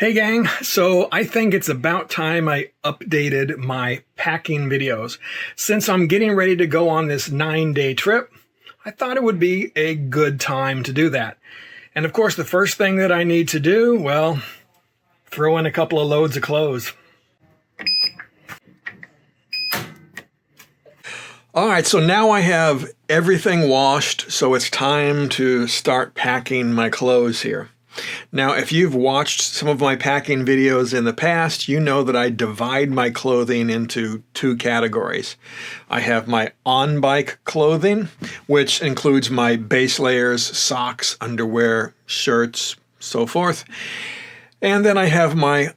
Hey gang, so I think it's about time I updated my packing videos. Since I'm getting ready to go on this 9-day trip, I thought it would be a good time to do that. And of course, the first thing that I need to do, well, throw in a couple of loads of clothes. All right, so now I have everything washed, so it's time to start packing my clothes here. Now, if you've watched some of my packing videos in the past, you know that I divide my clothing into two categories. I have my on-bike clothing, which includes my base layers, socks, underwear, shirts, so forth. And then I have my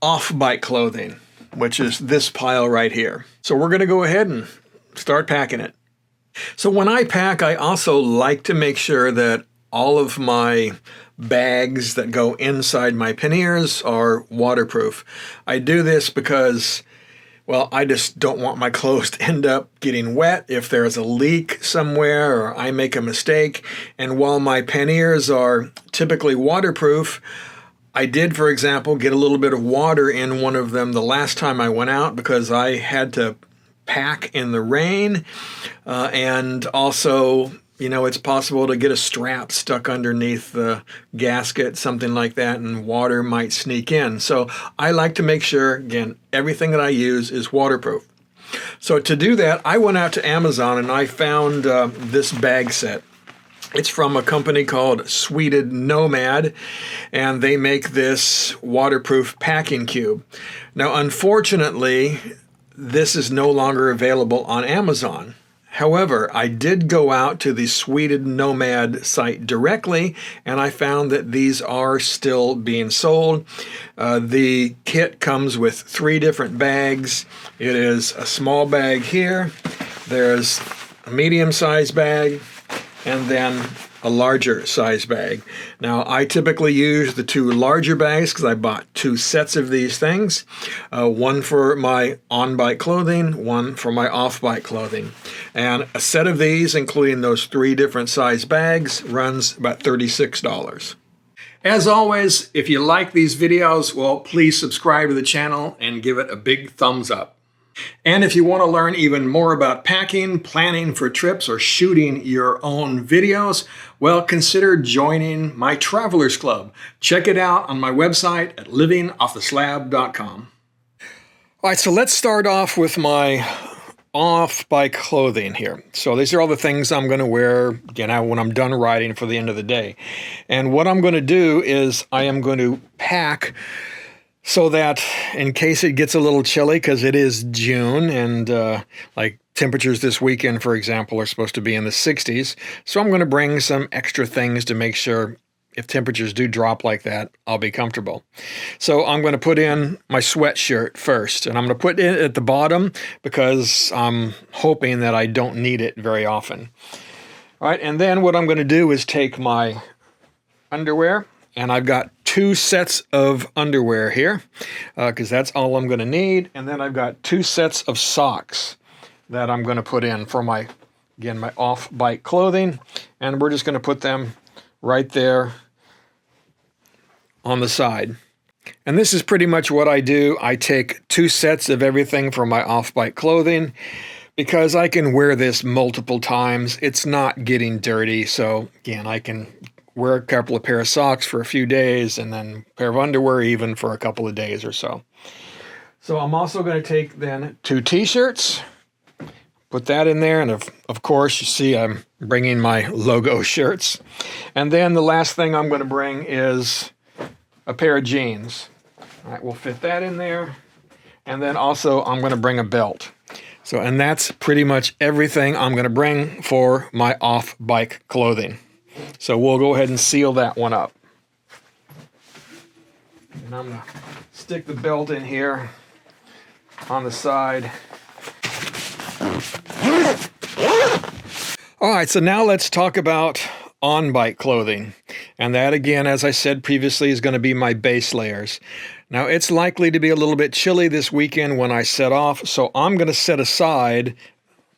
off-bike clothing, which is this pile right here. So we're going to go ahead and start packing it. So when I pack, I also like to make sure that all of my bags that go inside my panniers are waterproof. I do this because, well, I just don't want my clothes to end up getting wet if there's a leak somewhere or I make a mistake. And while my panniers are typically waterproof, I did, for example, get a little bit of water in one of them the last time I went out because I had to pack in the rain, and also, you know, it's possible to get a strap stuck underneath the gasket, something like that, and water might sneak in. So I like to make sure, again, everything that I use is waterproof. So to do that, I went out to Amazon and I found this bag set. It's from a company called Sweeted Nomad, and they make this waterproof packing cube. Now, unfortunately, this is no longer available on Amazon. However, I did go out to the Sweeted Nomad site directly, and I found that these are still being sold. The kit comes with 3 different bags. It is a small bag here, there's a medium-sized bag, and then a larger size bag. Now, I typically use the 2 larger bags because I bought 2 sets of these things. One for my on-bike clothing, one for my off-bike clothing. And a set of these, including those 3 different size bags, runs about $36. As always, if you like these videos, well, please subscribe to the channel and give it a big thumbs up. And if you want to learn even more about packing, planning for trips, or shooting your own videos, well, consider joining my Travelers Club. Check it out on my website at livingofftheslab.com. All right, so let's start off with my off-bike clothing here. So these are all the things I'm going to wear, again, when I'm done riding for the end of the day. And what I'm going to do is I am going to pack so that in case it gets a little chilly, because it is June and like temperatures this weekend, for example, are supposed to be in the 60s. So I'm going to bring some extra things to make sure if temperatures do drop like that, I'll be comfortable. So I'm going to put in my sweatshirt first, and I'm going to put it at the bottom because I'm hoping that I don't need it very often. All right, and then what I'm going to do is take my underwear, and I've got 2 sets of underwear here because that's all I'm going to need. And then I've got 2 sets of socks that I'm going to put in for my, again, my off-bike clothing. And we're just going to put them right there on the side. And this is pretty much what I do. I take 2 sets of everything for my off-bike clothing because I can wear this multiple times. It's not getting dirty. So again, I can wear a couple of pair of socks for a few days and then a pair of underwear even for a couple of days or so. So I'm also going to take then 2 t-shirts, put that in there. And of course, you see I'm bringing my logo shirts. And then the last thing I'm going to bring is a pair of jeans. All right, we'll fit that in there. And then also I'm going to bring a belt. So, and that's pretty much everything I'm going to bring for my off-bike clothing. So we'll go ahead and seal that one up. And I'm going to stick the belt in here on the side. All right, so now let's talk about on-bike clothing. And that, again, as I said previously, is going to be my base layers. Now, it's likely to be a little bit chilly this weekend when I set off, so I'm going to set aside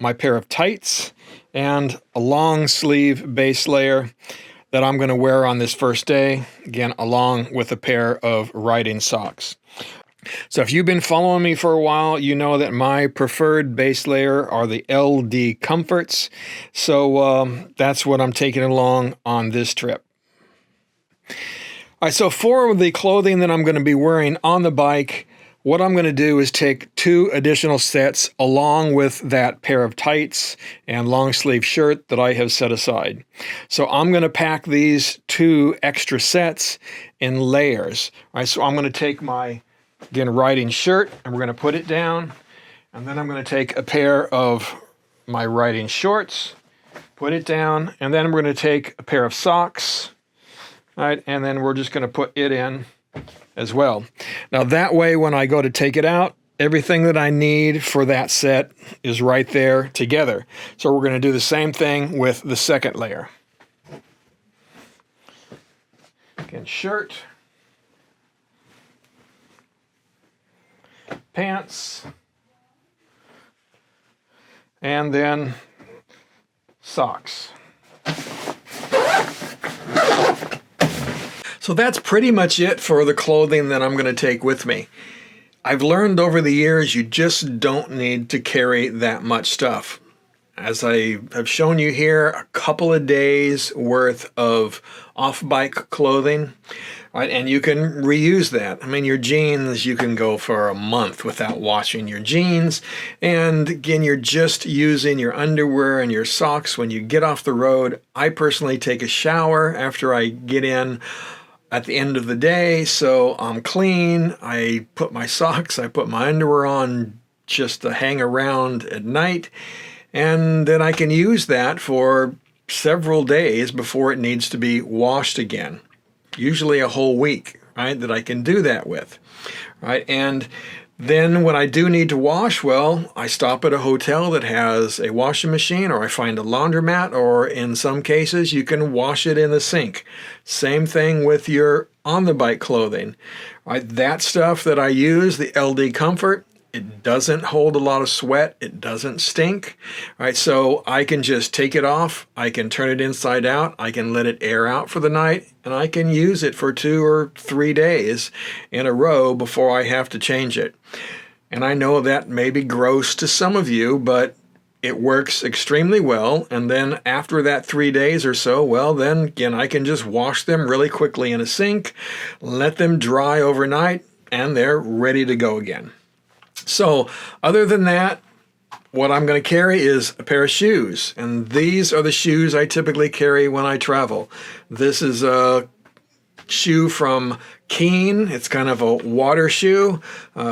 my pair of tights and a long sleeve base layer that I'm going to wear on this first day, again, along with a pair of riding socks. So if you've been following me for a while, you know that my preferred base layer are the LD Comforts. So that's what I'm taking along on this trip. All right, so for the clothing that I'm going to be wearing on the bike, what I'm going to do is take 2 additional sets along with that pair of tights and long sleeve shirt that I have set aside. So I'm going to pack these 2 extra sets in layers. All right, so I'm going to take my, again, riding shirt, and we're going to put it down. And then I'm going to take a pair of my riding shorts, put it down, and then we're going to take a pair of socks. All right, and then we're just going to put it in as well. Now that way, when I go to take it out, everything that I need for that set is right there together. So we're going to do the same thing with the second layer. Again, shirt, pants, and then socks. So that's pretty much it for the clothing that I'm going to take with me. I've learned over the years you just don't need to carry that much stuff. As I have shown you here, a couple of days worth of off-bike clothing, right? And you can reuse that. I mean, your jeans, you can go for a month without washing your jeans. And again, you're just using your underwear and your socks when you get off the road. I personally take a shower after I get in at the end of the day, so I'm clean. I put my socks, I put my underwear on just to hang around at night, and then I can use that for several days before it needs to be washed again. Usually a whole week, right, that I can do that with, right? And then when I do need to wash, well, I stop at a hotel that has a washing machine, or I find a laundromat, or in some cases you can wash it in the sink. Same thing with your on-the-bike clothing. Right? That stuff that I use, the LD Comfort, it doesn't hold a lot of sweat. It doesn't stink. Right? So I can just take it off. I can turn it inside out. I can let it air out for the night, and I can use it for 2 or 3 days in a row before I have to change it. And I know that may be gross to some of you, but it works extremely well. And then after that 3 days or so, well, then again, I can just wash them really quickly in a sink, let them dry overnight, and they're ready to go again. So other than that, what I'm going to carry is a pair of shoes. And these are the shoes I typically carry when I travel. This is a shoe from Keen. It's kind of a water shoe,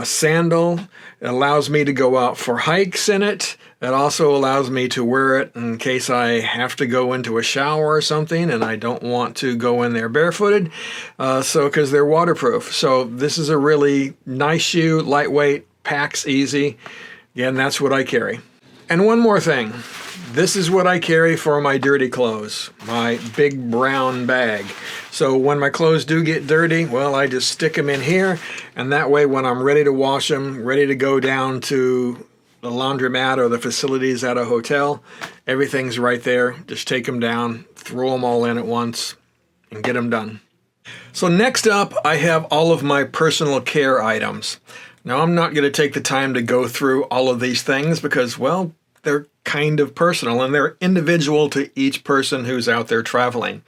sandal. It allows me to go out for hikes in it. It also allows me to wear it in case I have to go into a shower or something and I don't want to go in there barefooted, because they're waterproof. So this is a really nice shoe, lightweight, packs easy. Again, that's what I carry. And one more thing. This is what I carry for my dirty clothes, my big brown bag. So when my clothes do get dirty, well, I just stick them in here, and that way when I'm ready to wash them, ready to go down to the laundromat or the facilities at a hotel, everything's right there. Just take them down, throw them all in at once, and get them done. So next up, I have all of my personal care items. Now, I'm not going to take the time to go through all of these things because, well, they're kind of personal and they're individual to each person who's out there traveling.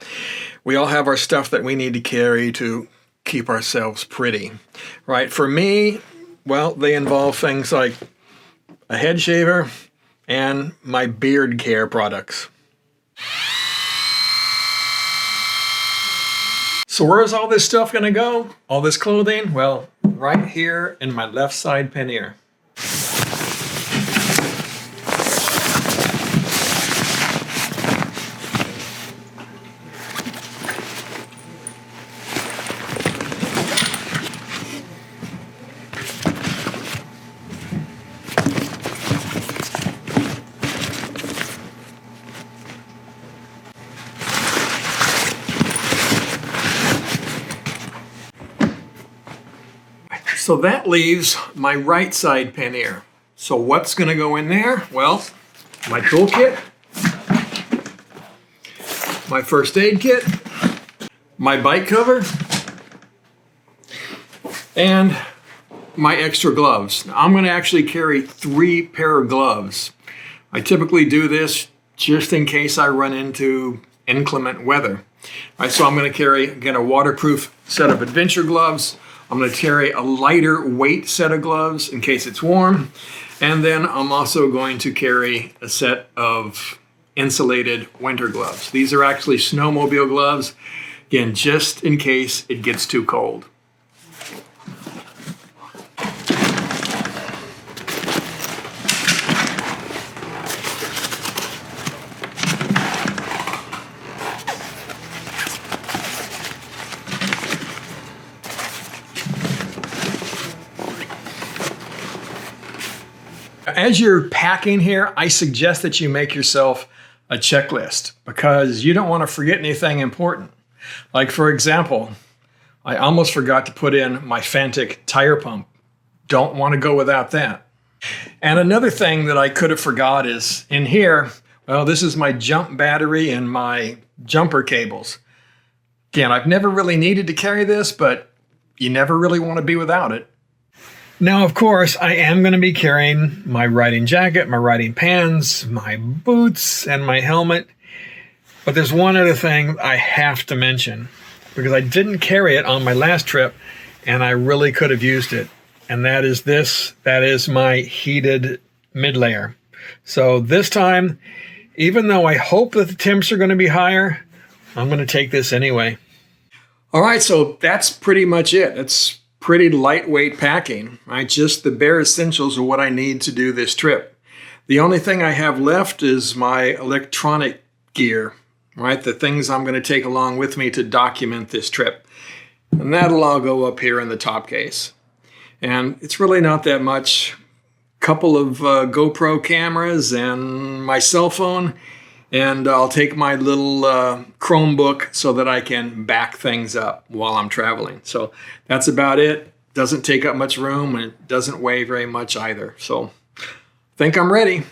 We all have our stuff that we need to carry to keep ourselves pretty, right? For me, well, they involve things like a head shaver and my beard care products. So where's all this stuff going to go? All this clothing? Well, right here in my left side pannier. So that leaves my right side pannier. So what's going to go in there? Well, my toolkit, my first aid kit, my bike cover, and my extra gloves. Now, I'm going to actually carry 3 pair of gloves. I typically do this just in case I run into inclement weather. All right, so I'm going to carry, again, a waterproof set of adventure gloves. I'm going to carry a lighter weight set of gloves in case it's warm. And then I'm also going to carry a set of insulated winter gloves. These are actually snowmobile gloves, again, just in case it gets too cold. As you're packing here, I suggest that you make yourself a checklist because you don't want to forget anything important. Like, for example, I almost forgot to put in my Fantic tire pump. Don't want to go without that. And another thing that I could have forgot is in here, well, this is my jump battery and my jumper cables. Again, I've never really needed to carry this, but you never really want to be without it. Now, of course, I am going to be carrying my riding jacket, my riding pants, my boots, and my helmet. But there's one other thing I have to mention because I didn't carry it on my last trip and I really could have used it. And that is this. That is my heated mid-layer. So this time, even though I hope that the temps are going to be higher, I'm going to take this anyway. All right, so that's pretty much it. It's pretty lightweight packing, right? Just the bare essentials of what I need to do this trip. The only thing I have left is my electronic gear, right? The things I'm going to take along with me to document this trip. And that'll all go up here in the top case. And it's really not that much. Couple of GoPro cameras and my cell phone. And I'll take my little Chromebook so that I can back things up while I'm traveling. So that's about it. Doesn't take up much room and it doesn't weigh very much either. So I think I'm ready.